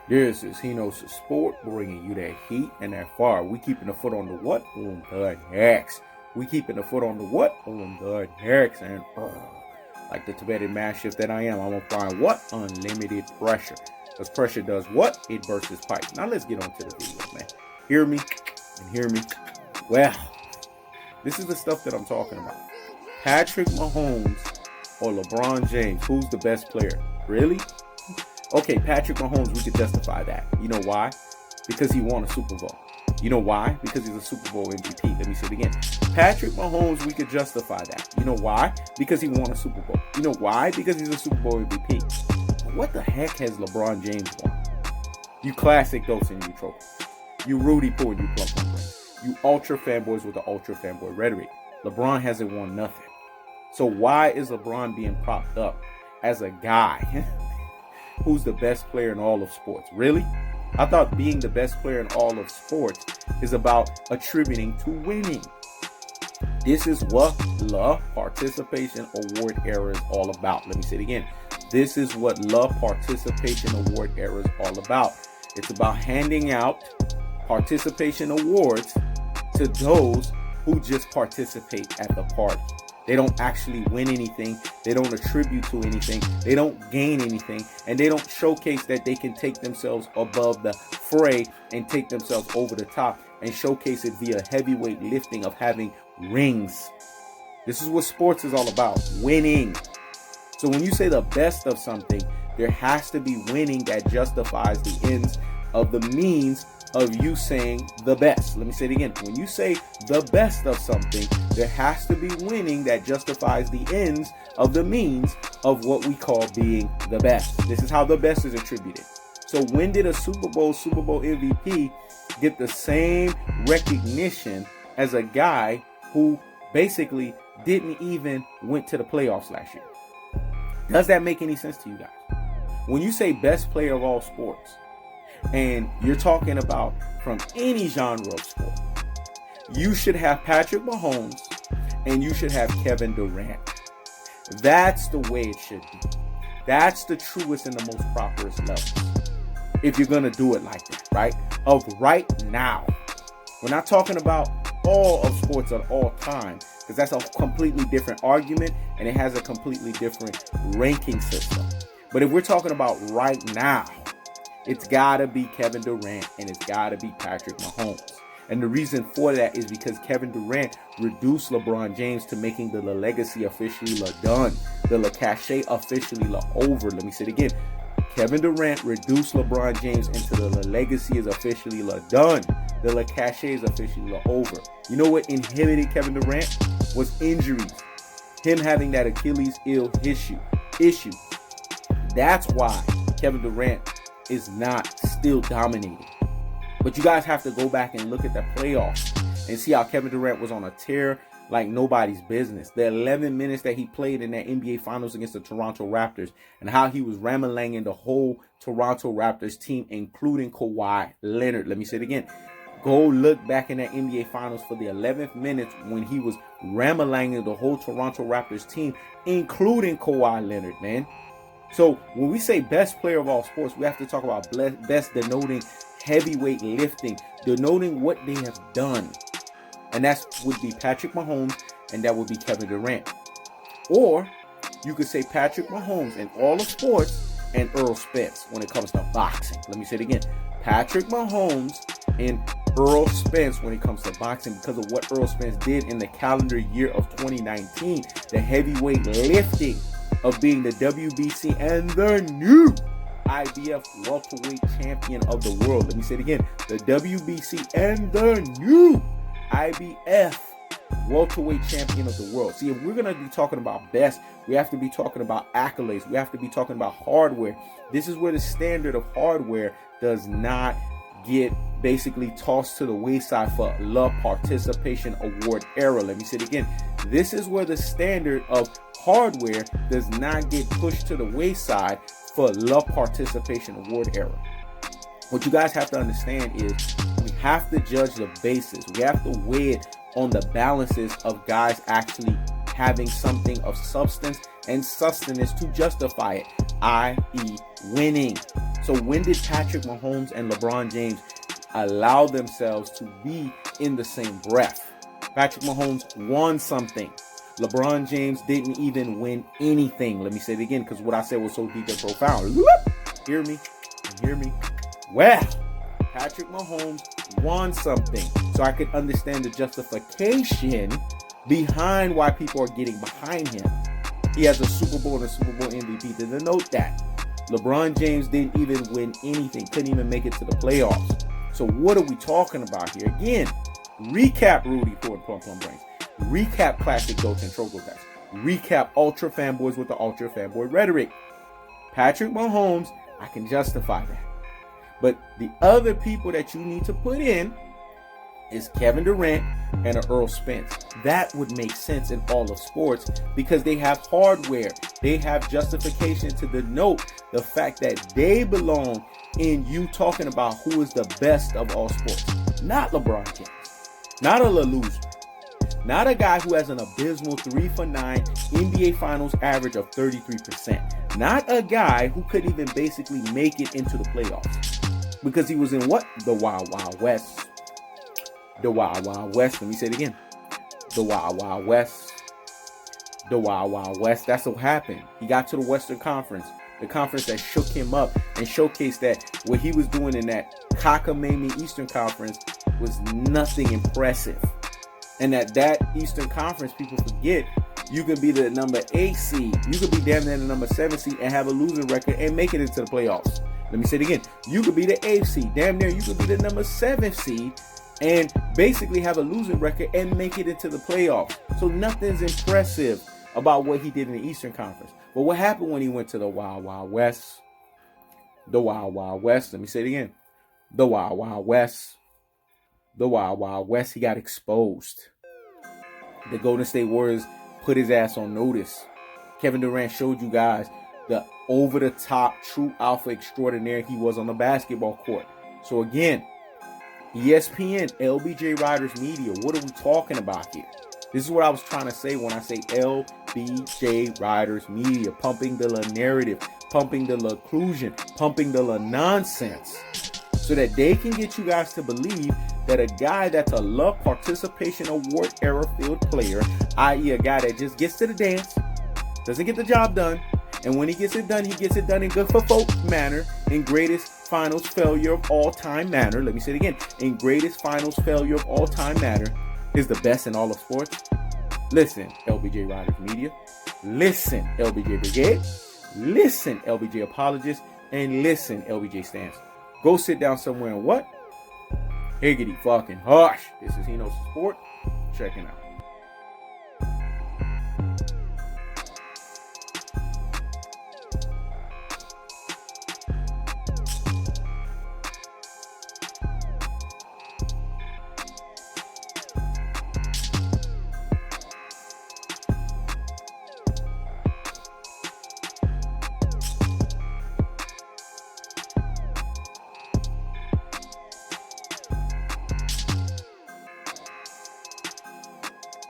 This is Hino's Sport, bringing you that heat and that fire. We keeping the foot on the what? On the next. We keeping the foot on the what? On the next. And like the Tibetan Mastiff that I am, I'm applying what? Unlimited pressure. Because pressure does what? It bursts pipes. Now let's get on to the video, man. Hear me and hear me. Well, this is the stuff that I'm talking about. Patrick Mahomes or LeBron James, who's the best player? Really? Okay, Patrick Mahomes, we could justify that. You know why? Because he won a Super Bowl. You know why? Because he's a Super Bowl MVP. Let me say it again. Patrick Mahomes, we could justify that. You know why? Because he won a Super Bowl. You know why? Because he's a Super Bowl MVP. But what the heck has LeBron James won? You classic dosing, you trophy. You Rudy Poo and you plump ring. You ultra fanboys with the ultra fanboy rhetoric. LeBron hasn't won nothing. So why is LeBron being propped up as a guy who's the best player in all of sports? Really? I thought being the best player in all of sports is about attributing to winning. This is what the Participation Award era is all about. Let me say it again. This is what the Participation Award era is all about. It's about handing out participation awards to those who just participate at the party. They don't actually win anything. They don't attribute to anything. They don't gain anything. And they don't showcase that they can take themselves above the fray and take themselves over the top and showcase it via heavyweight lifting of having rings. This is what sports is all about, winning. So when you say the best of something, there has to be winning that justifies the ends of the means of you saying the best. Let me say it again. When you say the best of something, there has to be winning that justifies the ends of the means of what we call being the best. This is how the best is attributed. So when did a Super Bowl MVP get the same recognition as a guy who basically didn't even went to the playoffs last year? Does that make any sense to you guys? When you say best player of all sports, and you're talking about from any genre of sport, you should have Patrick Mahomes and you should have Kevin Durant. That's the way it should be. That's the truest and the most properest level. If you're going to do it like that, right? Of right now. We're not talking about all of sports at all time, because that's a completely different argument and it has a completely different ranking system. But if we're talking about right now, it's got to be Kevin Durant and it's got to be Patrick Mahomes. And the reason for that is because Kevin Durant reduced LeBron James to making the legacy officially done. The cachet officially over. Let me say it again. Kevin Durant reduced LeBron James into the legacy is officially done. The cachet is officially over. You know what inhibited Kevin Durant? Was injuries. Him having that Achilles heel issue. That's why Kevin Durant is not still dominating. But you guys have to go back and look at the playoffs and see how Kevin Durant was on a tear like nobody's business. The 11 minutes that he played in that NBA Finals against the Toronto Raptors and how he was ramalanging the whole Toronto Raptors team, including Kawhi Leonard. Let me say it again. Go look back in that NBA Finals for the 11th minutes when he was ramalanging the whole Toronto Raptors team, including Kawhi Leonard, man. So when we say best player of all sports, we have to talk about best denoting heavyweight lifting, denoting what they have done. And that would be Patrick Mahomes and that would be Kevin Durant. Or you could say Patrick Mahomes in all of sports and Errol Spence when it comes to boxing. Let me say it again. Patrick Mahomes and Errol Spence when it comes to boxing because of what Errol Spence did in the calendar year of 2019, the heavyweight lifting of being the WBC and the new IBF welterweight champion of the world. Let me say it again. The WBC and the new IBF welterweight champion of the world. See, if we're going to be talking about best, we have to be talking about accolades. We have to be talking about hardware. This is where the standard of hardware does not get basically tossed to the wayside for the Participation Award era. Let me say it again. This is where the standard of hardware does not get pushed to the wayside for the Participation Award era. What you guys have to understand is we have to judge the basis. We have to weigh it on the balances of guys actually having something of substance and sustenance to justify it, i.e. winning. So when did Patrick Mahomes and LeBron James allow themselves to be in the same breath? Patrick Mahomes won something. LeBron James didn't even win anything. Let me say it again, because what I said was so deep and profound. Hear me? Hear me? Well, Patrick Mahomes won something. So I could understand the justification behind why people are getting behind him. He has a Super Bowl and a Super Bowl MVP to denote that. LeBron James didn't even win anything, couldn't even make it to the playoffs. So what are we talking about here? Again, recap Rudy Ford Plum Brains. Recap classic Goats and Trogo guys. Recap ultra fanboys with the ultra fanboy rhetoric. Patrick Mahomes, I can justify that. But the other people that you need to put in is Kevin Durant and Errol Spence. That would make sense in all of sports because they have hardware. They have justification to denote the fact that they belong in you talking about who is the best of all sports. Not LeBron James. Not a loser. Not a guy who has an abysmal 3 for 9 NBA Finals average of 33%. Not a guy who could even basically make it into the playoffs. Because he was in what? The Wild Wild West. The Wild Wild West. Let me say it again. The Wild Wild West. The Wild Wild West. That's what happened. He got to the Western Conference. The conference that shook him up and showcased that what he was doing in that cockamamie Eastern Conference was nothing impressive. And that Eastern Conference, people forget, you can be the number 8 seed. You could be damn near the number 7 seed and have a losing record and make it into the playoffs. Let me say it again. You could be the 8th seed. Damn near you could be the number 7th seed and basically have a losing record and make it into the playoffs. So nothing's impressive about what he did in the Eastern Conference. But what happened when he went to the Wild Wild West? The Wild Wild West. Let me say it again. The Wild Wild West. The Wild Wild West. He got exposed. The Golden State Warriors put his ass on notice. Kevin Durant showed you guys the over-the-top true alpha extraordinaire he was on the basketball court. So again, ESPN, LBJ Riders Media, what are we talking about here? This is what I was trying to say when I say LBJ Riders Media, pumping the narrative, pumping the occlusion, pumping the nonsense, so that they can get you guys to believe that a guy that's a love participation award era field player, i.e. a guy that just gets to the dance, doesn't get the job done, and when he gets it done in good for folk manner, in greatest finals failure of all time manner. Let me say it again. In greatest finals failure of all time manner, is the best in all of sports. Listen, LBJ Riders Media. Listen, LBJ Brigade. Listen, LBJ Apologists. And listen, LBJ Stance. Go sit down somewhere and what? Higgity fucking hush. This is He Knows Sport. Checking out.